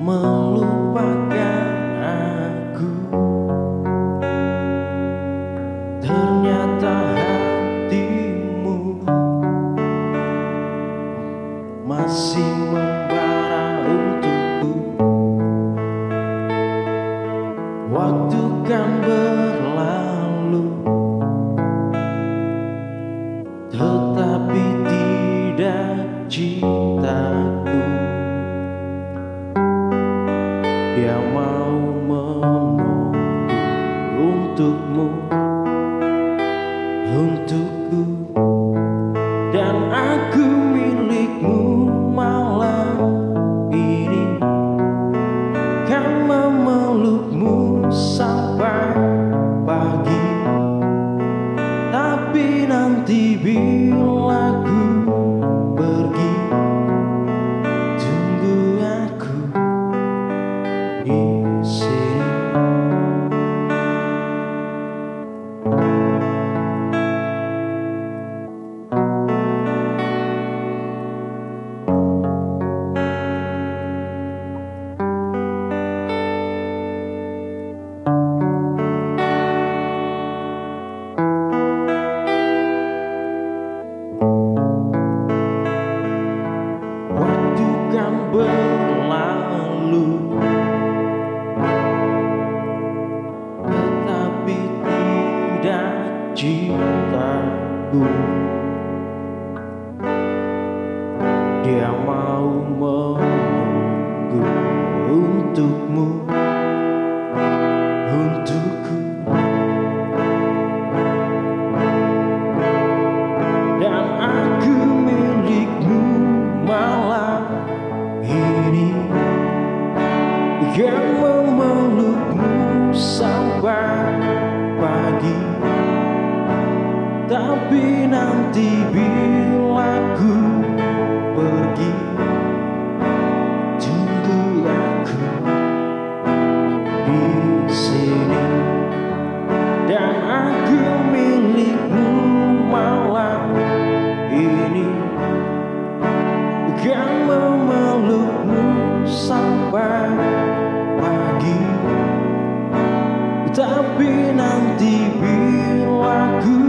melupakan aku. Ternyata hatimu masih membara untukku. Waktu kan berlalu, tetapi tidak cintaku yang mau menunggu untukmu, untukku. Dan aku milikmu malam ini, kan memelukmu sampai pagi. Tapi nanti bila ku pergi, tunggu aku di sini. Waktu kan berlalu, tetapi tidak cintaku. Dia mau menunggu untukmu, untukku. Dan aku milikmu malam ini, yang memelukmu sampai pagi. Tapi nanti bila ku pergi, tunggu aku di sini. Dan aku milikmu malam ini, yang memelukmu sampai pagi. Tapi nanti bila ku